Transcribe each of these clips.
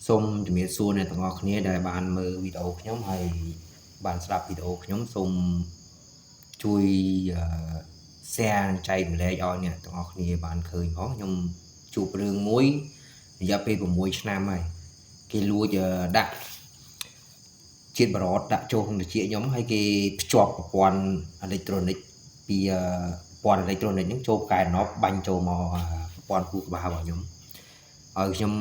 សូមជំរាបសួរអ្នកទាំងអស់គ្នាដែលបានមើលវីដេអូខ្ញុំហើយបានស្ដាប់វីដេអូខ្ញុំសូមជួយ share និងចែកម្លែកឲ្យអ្នកទាំងអស់គ្នាបានឃើញផងខ្ញុំជួបរឿងមួយរយៈពេល6ឆ្នាំហើយគេលួចដាក់ជាតិបារតដាក់ចូលក្នុងត្រចៀកខ្ញុំហើយគេភ្ជាប់ប្រព័ន្ធអេឡិចត្រូនិកពីប្រព័ន្ធអេឡិចត្រូនិកហ្នឹងចូលកែណប់បាញ់ចូលមកប្រព័ន្ធខួរក្បាលរបស់ខ្ញុំឲ្យខ្ញុំ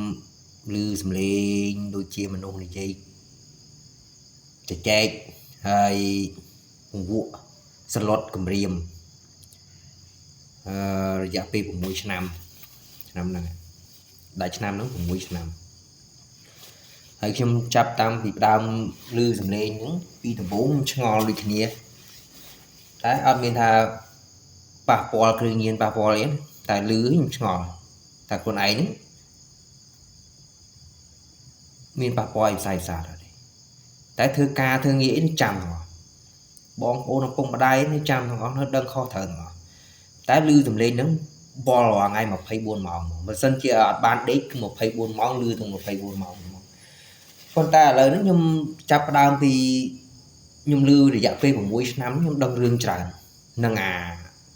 ឮសំឡេងដូចជាមនុស្សនិយាយចែកហើយពង្វក់សឡុតគម្រាមរយៈពេល6ឆ្នាំហ្នឹងដល់ឆ្នាំហ្នឹង6ឆ្នាំហើយខ្ញុំចាប់តាមពីដើមឮសំឡេងហ្នឹងពីដំបូងឆ្ងល់ដូចគ្នាតែអត់មានថាប៉ះពាល់គ្រឿងញៀនប៉ះពាល់អីតែឮខ្ញុំឆ្ងល់តែខ្លួនឯងហ្នឹងមានប៉ះពាល់ឯផ្សាយផ្សាទេតែធ្វើការធ្វើងារអីចាំបងប្អូនឪពុកម្ដាយនេះចាំទាំងអស់នៅដឹងខុសត្រូវទាំងអស់តែឮសំឡេងហ្នឹងបលរាល់ថ្ងៃ24ម៉ោងបើសិនជាអត់បានដេកគឺ24ម៉ោងឮទាំង24ម៉ោងប៉ុន្តែឥឡូវហ្នឹងខ្ញុំចាប់ផ្ដើមពីខ្ញុំឮរយៈពេល6ឆ្នាំខ្ញុំដឹងរឿងច្រើននឹង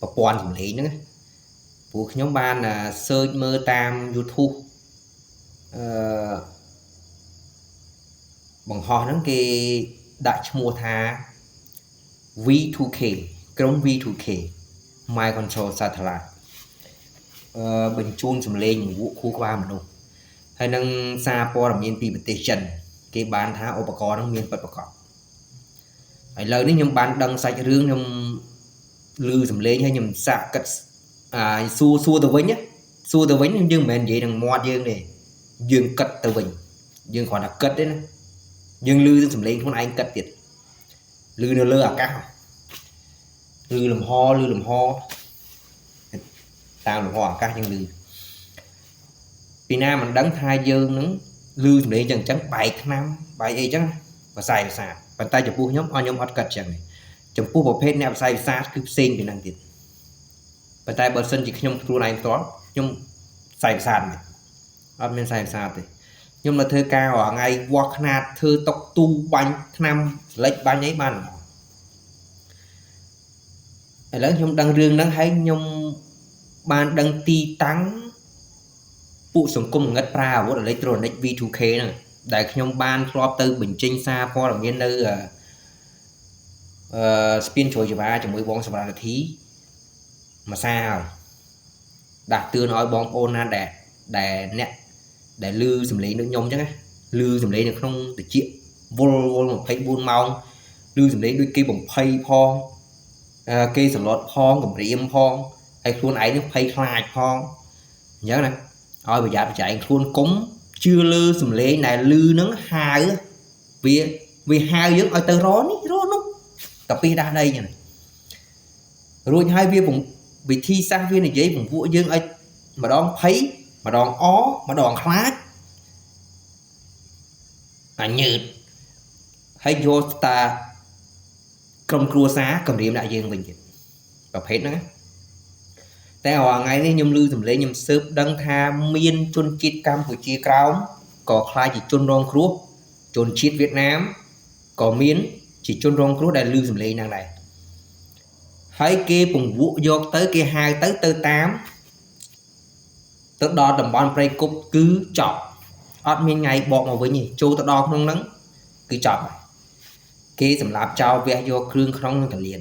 ប្រព័ន្ធសំឡេងហ្នឹងព្រោះខ្ញុំបាន search មើលតាម YouTube បង្ហោះហ្នឹងគេដាក់ឈ្មោះថា V2K ក្រុម V2K Mind Control Satellite បញ្ជូនសំឡេងវក់ខួរក្បាលមនុស្សហើយនឹងសារព័ត៌មានពីប្រទេសចិនគេបានថាឧបករណ៍ហ្នឹងមានពិតប្រាកដឥឡូវនេះខ្ញុំបានដឹងសាច់រឿងខ្ញុំឮសំឡេងហើយខ្ញុំសាកគិតសួរទៅវិញយើងមិនមែននិយាយនឹងមាត់យើងទេយើងគិតទៅវិញយើងគ្រាន់តែគិតទេណាយើងឮសំឡេងខ្លួនឯងគិតទៀតឮនៅលើអាកាសឮលំហតាមលំហអាកាសយើងឮពីណាមិនដឹងថាយើងនឹងឮសំឡេងចឹងបែកថ្នាំបែកអីចឹងប្រស័យប្រសាទប៉ុន្តែចំពោះខ្ញុំអត់គិតចឹងទេចំពោះប្រភេទអ្នកប្រស័យប្រសាទគឺផ្សេងពីហ្នឹងទៀតប៉ុន្តែបើសិនជាខ្ញុំខ្លួនឯងផ្ទាល់ខ្ញុំផ្ស័យប្រសាទអត់មានផ្ស័យប្រសាទទេខ្ញុំនៅធ្វើការរាល់ថ្ងៃវាស់ខ្នាតធ្វើតុកទូបាញ់ថ្នាំស្លេចបាញ់អីបានឥឡូវខ្ញុំដឹងរឿងហ្នឹងហើយខ្ញុំបានដឹងទីតាំងពួកសង្គមងឹតប្រើអាវុធអេឡិចត្រូនិក V2K ហ្នឹងដែលខ្ញុំបានធ្លាប់ទៅបញ្ចេញសារព័ត៌មាននៅស្ពានជ្រោយចង្វាជាមួយបងសម្រាប់នាធីមួយសារហើយដាស់តឿនឲ្យបងប្អូនណាដែលអ្នកដែលឮសំឡេងដូចខ្ញុំអញ្ចឹងណាឮសំឡេងនៅក្នុងត្រចៀកវល់24ម៉ោងឮសំឡេងដូចគេបំភ័យផងគេសន្លត់ផងគម្រាមផងហើយខ្លួនឯងនឹងភ័យខ្លាចផងអញ្ចឹងណាឲ្យប្រយ័ត្នប្រយែងខ្លួនកុំជឿលើសំឡេងដែលឮហ្នឹងហៅវាហៅយើងឲ្យទៅរនេះរនោះតែពីដាស់ដីហ្នឹងរួចហើយវាវិធីសាស្ត្រវានិយាយពង្ពួកយើងឲ្យម្ដងភ័យម្ដងម្ដងខ្លាចញើតហើយយកតាក្រុមគ្រួសារគម្រាមដាក់យើងវិញទៀតប្រភេទហ្នឹងតែរាល់ថ្ងៃនេះខ្ញុំឮសំឡេងខ្ញុំស៊ើបដឹងថាមានជនជាតិកម្ពុជាក្រោមក៏ខ្លាចជាជនរងគ្រោះជនជាតិវៀតណាមក៏មានជាជនរងគ្រោះដែលឮសំឡេងហ្នឹងដែរហើយគេពង្វក់យកទៅគេហៅទៅតាមទៅដល់តំបន់ព្រៃគុកគឺចប់អត់មានថ្ងៃបកមកវិញទេចូលទៅដល់ក្នុងហ្នឹងគឺចប់គេសម្លាប់ចោលវះយកគ្រឿងក្នុងកលៀន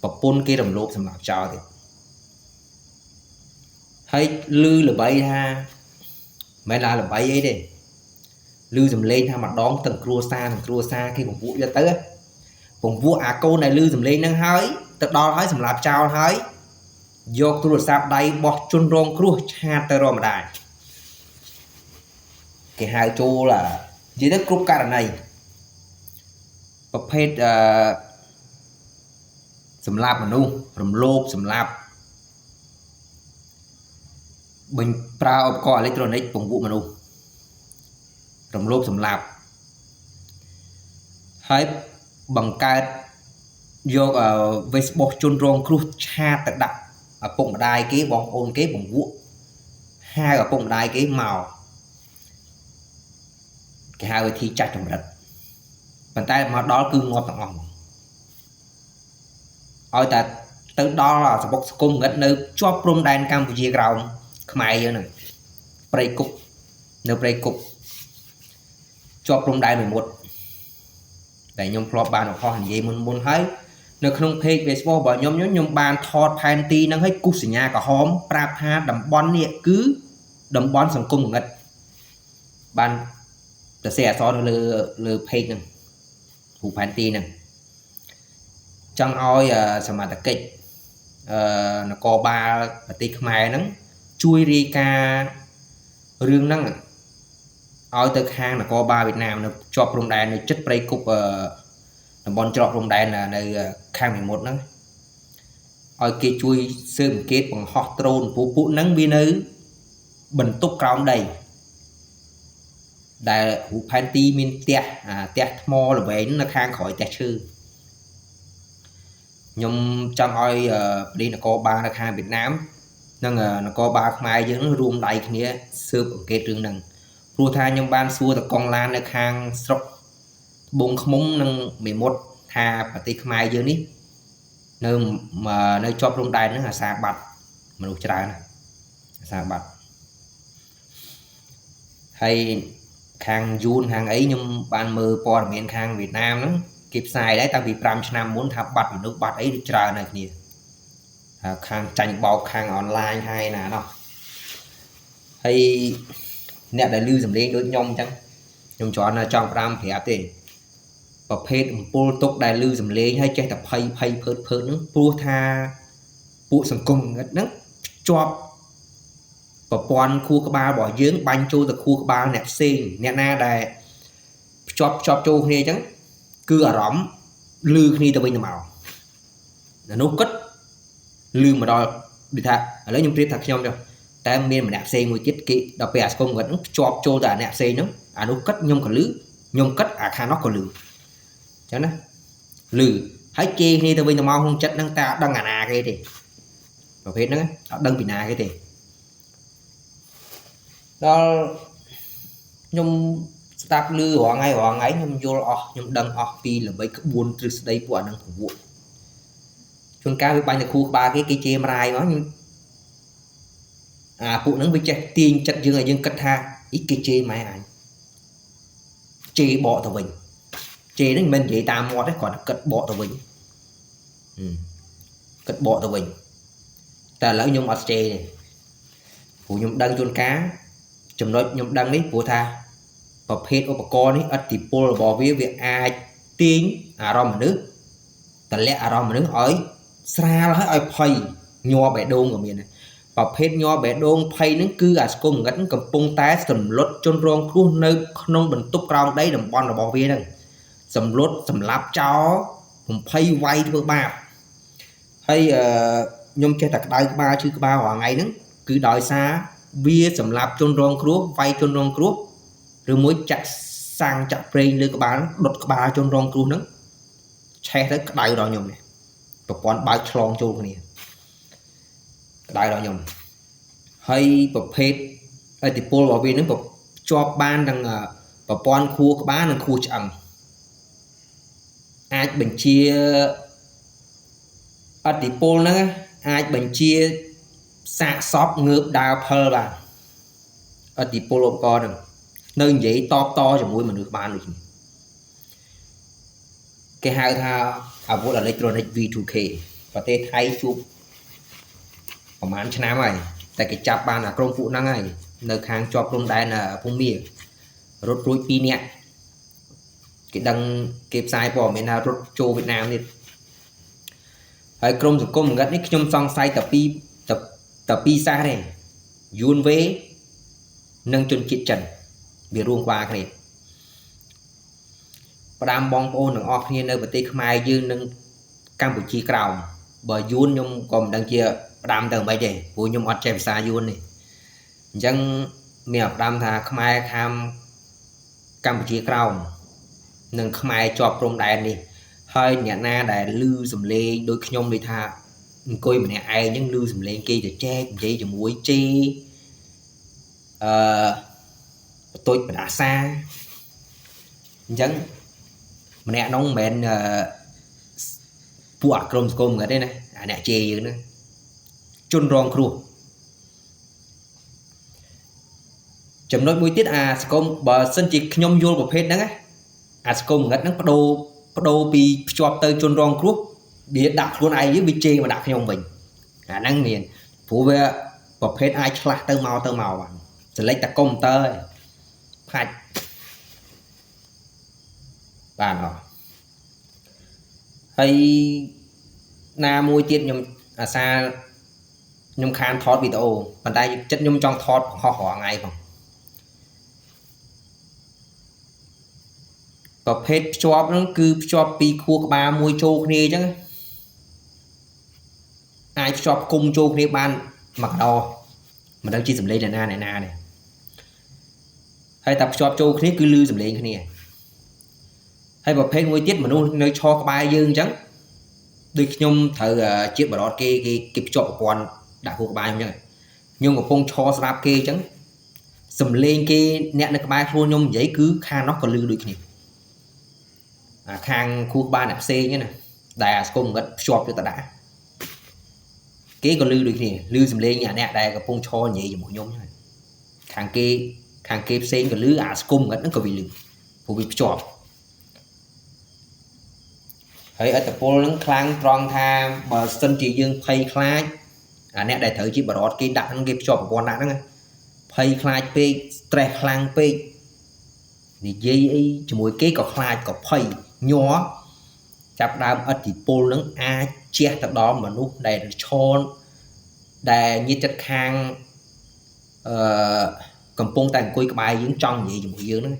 ប្រពន្ធគេរំលោភសម្លាប់ចោលទៀតហើយឮល្បីថាមិនឡាល្បីអីទេឮសំឡេងថាម្ដងទាំងគ្រួសារគេពង្វក់យកទៅពង្វក់អាកូនដែលឮសំឡេងហ្នឹងហើយទៅដល់ហើយសម្លាប់ចោលហើយយកទូរស័ព្ទដៃបោះជន់រងគ្រោះឆាតទៅរកម្ដាយគេហៅចូលនិយាយទៅគ្រប់ករណីប្រភេទសម្លាប់មនុស្សរំលោភសម្លាប់ប្រើឧបករណ៍អេឡិចត្រូនិកពង្វក់មនុស្សរំលោភសម្លាប់ហើយបង្កើតយកវេសបោះជន់រងគ្រោះឆាតទៅដាក់ឪពុកម្ដាយគេបងប្អូនគេពង្វក់ហៅឪពុកម្ដាយគេមក គេហៅវិធីចាស់ចម្រិតប៉ុន្តែមកដល់គឺងាប់ទាំងអស់ឲ្យតែទៅដល់សបុកសង្គមងឹតនៅជាប់ព្រំដែនកម្ពុជាក្រោមខ្មែរយើងហ្នឹងព្រៃគុកនៅព្រៃគុកជាប់ព្រំដែនមួយមុតតែខ្ញុំធ្លាប់បានអស់និយាយមុនហើយនៅក្នុង page Facebook របស់ខ្ញុំបានថតផែនទីហ្នឹងឲ្យគូសសញ្ញាក្រហមប្រាប់ថាតំបន់នេះគឺតំបន់សង្គមងឹតបានសរសេរអក្សរនៅលើ page ហ្នឹងរូបផែនទីហ្នឹងចង់ឲ្យសមត្ថកិច្ចនគរបាលប្រទេសខ្មែរហ្នឹងជួយរាយការណ៍រឿងហ្នឹងឲ្យទៅខាងនគរបាលវៀតណាមនៅជាប់ព្រំដែននៅជិតព្រៃគុកតំបន់ច្រកព្រំដែននៅខាងវិមុតហ្នឹងឲ្យគេជួយស៊ើបអង្កេតបង្ហោះដ្រូនពួកហ្នឹងវានៅបន្ទប់ក្រោមដីដែលរូបផែនទីមានផ្ទះថ្មល្វែងនៅខាងក្រោយផ្ទះឈើខ្ញុំចង់ឲ្យប៉ូលីសនគរបាលនៅខាងវៀតណាមនិងនគរបាលខ្មែរយើងរួមដៃគ្នាស៊ើបអង្កេតរឿងហ្នឹងព្រោះថាខ្ញុំបានសួរតកងឡាននៅខាងស្រុកត្បូងឃ្មុំនិងមេមត់ថាប្រទេសខ្មែរយើងនេះនៅជាប់ព្រំដែនហ្នឹងអាសាបាត់មនុស្សច្រើនអាសាបាត់ហើយខាងយួនខាងអីខ្ញុំបានមើលព័ត៌មានខាងវៀតណាមហ្នឹងគេផ្សាយដែរតាំងពី5ឆ្នាំមុនថាបាត់មនុស្សបាត់អីច្រើនហើយគ្នាខាងចាញ់បោកខាងអនឡាញហើយណាណោះហើយអ្នកដែលឮសំឡេងដូចខ្ញុំអញ្ចឹងខ្ញុំគ្រាន់តែចង់ផ្ដាំប្រាប់ទេប្រភេទអំពុលទុកដែលឮសំឡេងហើយចេះតែភ័យភើតហ្នឹងព្រោះថាពួកសង្គមហ្នឹងភ្ជាប់ប្រព័ន្ធខួរក្បាលរបស់យើងបាញ់ចូលទៅខួរក្បាលអ្នកផ្សេងអ្នកណាដែលភ្ជាប់ចូលគ្នាអញ្ចឹងគឺអារម្មណ៍ឮគ្នាទៅវិញទៅមកនោះគិតឮមកដល់ដូចថាឥឡូវខ្ញុំប្រៀបថាខ្ញុំចុះតែមានម្នាក់ផ្សេងមួយទៀតគេដល់ពេលអាសង្គមគាត់ហ្នឹងភ្ជាប់ចូលទៅអាអ្នកផ្សេងហ្នឹងអានោះគិតខ្ញុំក៏ឮខ្ញុំគិតអាខាងនោះក៏ឮអញ្ចឹងណាឮហើយជេរគ្នាទៅវិញទៅមកក្នុងចិត្តហ្នឹងតែអត់ដឹងអាណាគេទេប្រភេទហ្នឹងអត់ដឹងពីណាគេទេដល់ខ្ញុំស្ដាប់ឮរាល់ថ្ងៃខ្ញុំយល់អស់ខ្ញុំដឹងអស់ពីល្បិចក្បួនទ្រឹស្ដីពួកអាហ្នឹងប្រវត្តិជួនកាលវាបាញ់ទៅគ្រូក្បាលគេជេរមរាយមកពួកហ្នឹងវាចេះទាញចិត្តយើងឲ្យយើងគិតថាអីគេជេរម៉ែអញជេរបកទៅវិញជេរហ្នឹងមិនមែននិយាយតាមមាត់ទេគ្រាន់តែគិតបកទៅវិញគិតបកទៅវិញតែឥឡូវខ្ញុំអត់ជេរទេព្រោះខ្ញុំដឹងជួនកាលចំណុចខ្ញុំដឹងនេះព្រោះថាប្រភេទឧបករណ៍នេះឥទ្ធិពលរបស់វាអាចទាញអារម្មណ៍មនុស្សតម្លាក់អារម្មណ៍មនុស្សឲ្យស្រាលហើយឲ្យភ័យញ័របេះដូងក៏មានដែរប្រភេទញ័របេះដូងភ័យហ្នឹងគឺអាសង្គមងឹតកំពុងតែសម្លុតជនរងគ្រោះនៅក្នុងបន្ទប់ក្រោមដីតំបន់របស់វាហ្នឹងសម្លុតសម្លាប់ចោលបំភ័យវាយធ្វើបាបហើយខ្ញុំចេះតែក្តៅក្បាលឈឺក្បាលរាល់ថ្ងៃហ្នឹងគឺដោយសារវាសម្លាប់ជនរងគ្រោះវាយជនរងគ្រោះឬមួយចាក់សាំងចាក់ប្រេងលើក្បាលដុតក្បាលជនរងគ្រោះហ្នឹងឆេះទៅក្តៅដល់ខ្ញុំនេះប្រព័ន្ធបើកឆ្លងចូលគ្នាក្តៅដល់ខ្ញុំហើយប្រភេទឥទ្ធិពលរបស់វាហ្នឹងជាប់បានទាំងប្រព័ន្ធខួរក្បាលនិងខួរឆ្អឹងអាចបញ្ជាឥទ្ធិពលហ្នឹងអាចបញ្ជាសាកសពងើបដើរផលបានឥទ្ធិពលឧបករណ៍ហ្នឹងនៅនិយាយតជាមួយមនុស្សបានដូចនេះគេហៅថាអាវុធអេឡិចត្រូនិក V2K ប្រទេសថៃជួបប្រហែលឆ្នាំហើយតែគេចាប់បានអាក្រុមពួកហ្នឹងហើយនៅខាងជាប់ព្រំដែនភូមារត់រួច2នាក់គេដឹងគេផ្សាយព័ត៌មានថារត់ចូលវៀតណាមនេះហើយក្រុមសង្គមងឹតនេះខ្ញុំសង្ស័យតែពីរសាសទេយួនវេនិងជនជាតិចិនវារួមក្បាលគ្នាផ្ដាំបងប្អូនទាំងអស់គ្នានៅប្រទេសខ្មែរយើងនិងកម្ពុជាក្រោមបើយួនខ្ញុំក៏មិនដឹងជាផ្ដាំទៅមិនទេព្រោះខ្ញុំអត់ចេះភាសាយួនទេអញ្ចឹងមានផ្ដាំថាខ្មែរខាងកម្ពុជាក្រោមនិងខ្មែរជាប់ព្រំដែននេះហើយអ្នកណាដែលឮសំឡេងដូចខ្ញុំដូចថាអង្គុយម្នាក់ឯងអញ្ចឹងឮសំឡេងគេទៅចែកនិយាយជាមួយជេបន្ទុចបដាសា chẳng mẹ nông mẹn bùa crom ở đây này nè chê dữ nữa chôn rong kru chấm nói mũi tiết scom bờ sân chỉ nhom vô một hết đó á scom ngất nó đô bị chọp tới chôn rong kru để đặt luôn ai với bị chê mà đặt nhom mình năng miền phụ về một hết ai chla tơ màu bạn sẽ lấy ta công tơ hạch bàn họ hay na môi tiết nhom xa nhom khan thọt video bàn tay chất nhom trong thọt họ ngày không và hết chọp nó cứ chọp pi khu ba môi trâu kia chứ ai chọp cung trâu kia ban mặc đo mà đang chi sầm lên là na này hay tập chọp trâu kia cứ lư sầm lên cái này hay và phê ngôi tiết mà nơi cho cái bài dương trắng đôi nhung thợ chiếc bảo đó cái chọp còn đã khu bài nhá nhưng mà phong cho slap kia trắng sầm lên cái nẹt cái bài luôn nhung giấy cứ kha nó còn lư được nhỉ khang khu ba nạp xe nhé này đà cùng gật chọp cho ta đã cái còn lư được nhỉ lư sầm lên nhà nẹt đà cái phong cho nhỉ mỗi nhung này khang kia xe cái lư cùng gật nó còn bị lư phụ bị chọp thấy ở tập pol nó khang tròn tha mà sân chỉ dương pay khai nè đại thử chỉ bảo đó cái đặt nó cái chọp của con đã đó pay khai pe stress khang pe thì dây ấy chỉ mỗi cái có khai có pay nhỏ chập đam ở thì pol nó che tập đó mà lúc này cho đè như chất khang cầm pong tàn quay cái bài dưỡng trong vậy mỗi dương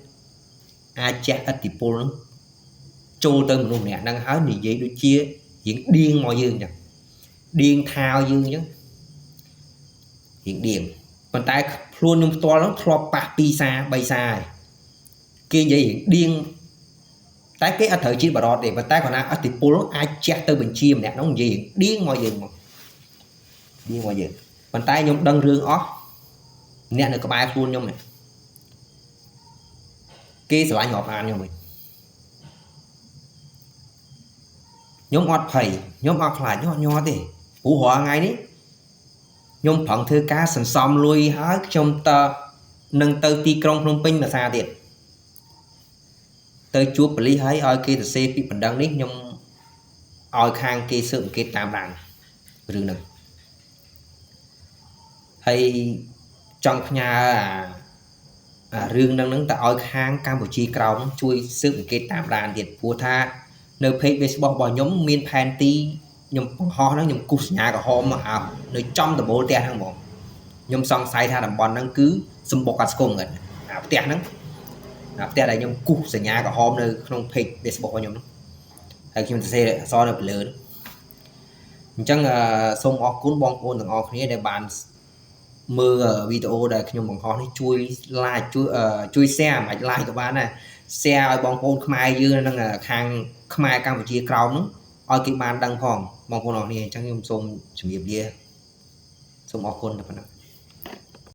nó che ở thì pol nó trôi tới một lúc nè đang háo thì vậy đôi chia hiện điên mọi dương chẳng điên thao dương chứ hiện điên bàn tay luôn nhung to lắm thọ bạc pizza bay xa kia vậy hiện điên tái cái ở thời chi bà đọt để bàn tay còn ở thì polo ai chết tới bình chim nè nó gì điên mọi dương mà điên mọi dương bàn tay nhung đăng rương ó nè được có bài luôn nhung này kia sẽ lại ngọt ăn nhau mình nhóm ọt phầy nhóm ọt lại nhỏ thì ủ hóa ngay đấy nhóm phận thư cá sẵn xóm lui hết trong tờ nâng tơ ti công Phnom Penh mà xa tiệt tơ chúa bà lý hãy oi kia xe bị phần đăng đấy nhóm oi khang kia sự kia tam đàn rừng nâng hay trong nhà rừng nâng nâng ta oi khang Campuchia cầu chui sự kia tam đàn tiệt vua tha nơi page Facebook bỏ nhóm miền panty nhóm ho nó nhóm cút nhà của ho mà nơi trong tờ bộ tiền hàng bộ nhóm xong sai tha làm bọn năng cứ xâm bọc cả cùng ngẩn tiền nó tiền này nhóm cút nhà của ho nơi không page Facebook của nhóm hay khi mình sẽ so được lớn chẳng xong ọc cuốn bong ôn thằng ọc này để bàn mưa video đây nhóm bằng ho nó chui like chui xe mà like của bạn này xe bong ôn khai dư năng là khang khai Campuchia cầu nó oi cái bàn đăng phòng bong ôn này chẳng nhung xong chuẩn bị bia xong ọc cuốn được